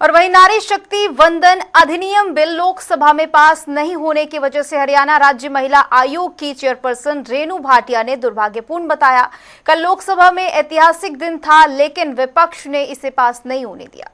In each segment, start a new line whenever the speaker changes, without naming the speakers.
और वहीं नारी शक्ति वंदन अधिनियम बिल लोकसभा में पास नहीं होने की वजह से हरियाणा राज्य महिला आयोग की चेयरपर्सन रेणु भाटिया ने दुर्भाग्यपूर्ण बताया। कल लोकसभा में ऐतिहासिक दिन था, लेकिन विपक्ष ने इसे पास नहीं होने दिया।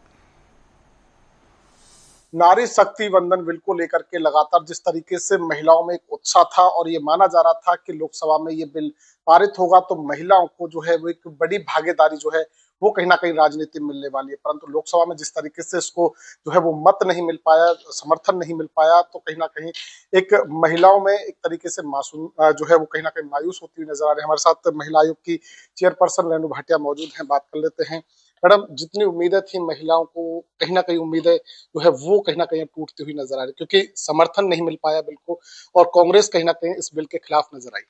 नारी शक्ति वंदन बिल को लेकर के लगातार जिस तरीके से महिलाओं में एक उत्साह था और ये माना जा रहा था कि लोकसभा में ये बिल पारित होगा तो महिलाओं को जो है वो एक बड़ी भागीदारी जो है वो कहीं ना कहीं राजनीति में मिलने वाली है, परंतु लोकसभा में जिस तरीके से इसको जो है वो मत नहीं मिल पाया, समर्थन नहीं मिल पाया, तो कहीं ना कहीं एक महिलाओं में एक तरीके से मासूम जो है वो कहीं ना कहीं मायूस होती हुई नजर आ रही है। हमारे साथ महिला आयोग की चेयरपर्सन रेणु भाटिया मौजूद हैं, बात कर लेते हैं। मैडम, जितनी उम्मीदें थी महिलाओं को, कहीं ना कहीं उम्मीदें जो है वो कहीं ना कहीं टूटती हुई नजर आ रही, क्योंकि समर्थन नहीं मिल पाया बिल को और कांग्रेस कहीं ना कहीं इस बिल के खिलाफ नजर आई।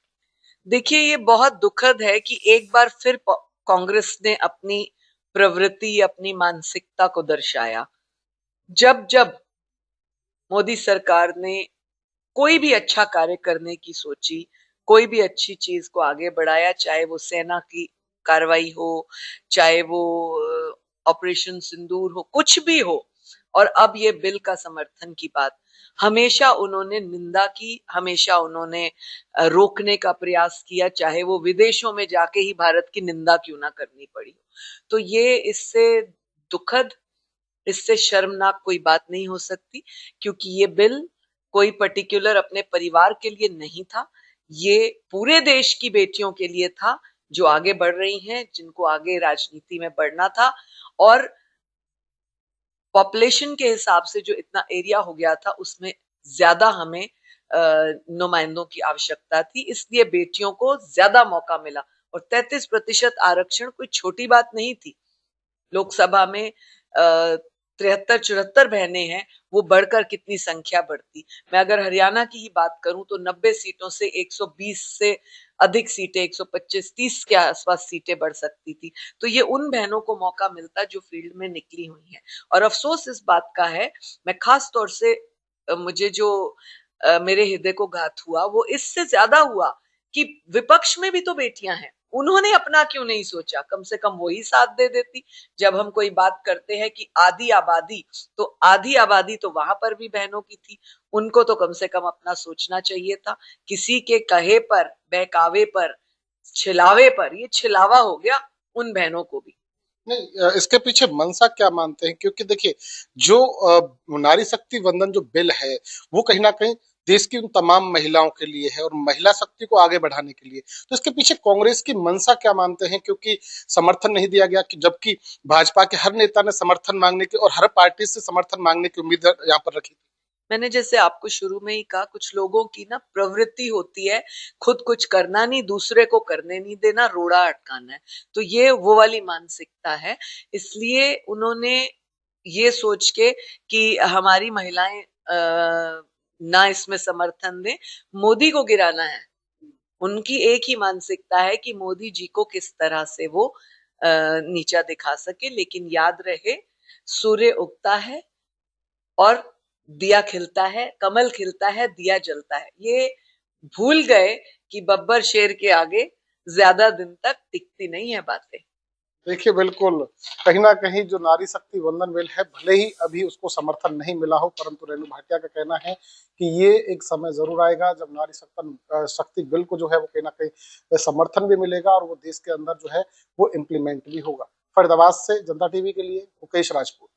देखिए, ये बहुत दुखद है कि एक बार फिर कांग्रेस ने अपनी प्रवृत्ति, अपनी मानसिकता को दर्शाया। जब जब मोदी सरकार ने कोई भी अच्छा कार्य करने की सोची, कोई भी अच्छी चीज को आगे बढ़ाया, चाहे वो सेना की कार्रवाई हो, चाहे वो ऑपरेशन सिंदूर हो, कुछ भी हो, और अब ये बिल का समर्थन की बात, हमेशा उन्होंने निंदा की, हमेशा उन्होंने रोकने का प्रयास किया, चाहे वो विदेशों में जाके ही भारत की निंदा क्यों ना करनी पड़ी हो। तो ये इससे दुखद, इससे शर्मनाक कोई बात नहीं हो सकती, क्योंकि ये बिल कोई पर्टिकुलर अपने परिवार के लिए नहीं था, ये पूरे देश की बेटियों के लिए था जो आगे बढ़ रही हैं, जिनको आगे राजनीति में बढ़ना था, और पॉपुलेशन के हिसाब से जो इतना एरिया हो गया था उसमें ज्यादा हमें नुमाइंदों की आवश्यकता थी, इसलिए बेटियों को ज्यादा मौका मिला। और 33% आरक्षण कोई छोटी बात नहीं थी। लोकसभा में 73-74 बहनें हैं, वो बढ़कर कितनी संख्या बढ़ती। मैं अगर हरियाणा की ही बात करूं तो 90 सीटों से 120 से अधिक सीटें, 125-30 के आसपास सीटें बढ़ सकती थी। तो ये उन बहनों को मौका मिलता जो फील्ड में निकली हुई हैं। और अफसोस इस बात का है, मैं खास तौर से मुझे जो मेरे हृदय को घात हुआ वो इससे ज्यादा हुआ कि विपक्ष में भी तो बेटियां हैं, उन्होंने अपना क्यों नहीं सोचा? कम से कम वही साथ दे देती। जब हम कोई बात करते हैं कि आधी आबादी, तो आधी आबादी तो वहां पर भी बहनों की थी, उनको तो कम से कम अपना सोचना चाहिए था। किसी के कहे पर, बहकावे पर, छिलावे पर, ये छिलावा हो गया उन बहनों को भी।
नहीं, इसके पीछे मंशा क्या मानते हैं? क्योंकि देखिए, जो नारी शक्ति वंदन जो बिल है वो कहीं ना कहीं देश की उन तमाम महिलाओं के लिए है और महिला शक्ति को आगे बढ़ाने के लिए, तो इसके पीछे कांग्रेस की मंशा क्या मानते हैं? क्योंकि समर्थन नहीं दिया गया, कि जबकि भाजपा के हर नेता ने समर्थन मांगने की और हर पार्टी से समर्थन मांगने की उम्मीद यहाँ पर रखी थी।
मैंने जैसे आपको शुरू में ही कहा, कुछ लोगों की ना प्रवृत्ति होती है खुद कुछ करना नहीं, दूसरे को करने नहीं देना, रोड़ा अटकाना है। तो ये वो वाली मानसिकता है। इसलिए उन्होंने ये सोच के कि हमारी महिलाएं ना इसमें समर्थन दें, मोदी को गिराना है। उनकी एक ही मानसिकता है कि मोदी जी को किस तरह से वो नीचा दिखा सके। लेकिन याद रहे, सूर्य उगता है और दिया खिलता है, कमल खिलता है, दिया जलता है। ये भूल गए कि बब्बर शेर के आगे ज्यादा दिन तक टिकती नहीं है बातें।
देखिए, बिल्कुल कहीं ना कहीं जो नारी शक्ति वंदन बिल है, भले ही अभी उसको समर्थन नहीं मिला हो, परंतु रेणु भाटिया का कहना है कि ये एक समय जरूर आएगा जब नारी शक्ति बिल को जो है वो कहीं ना कहीं समर्थन भी मिलेगा और वो देश के अंदर जो है वो इम्प्लीमेंट भी होगा। फरीदाबाद से जनता टीवी के लिए मुकेश राजपूत।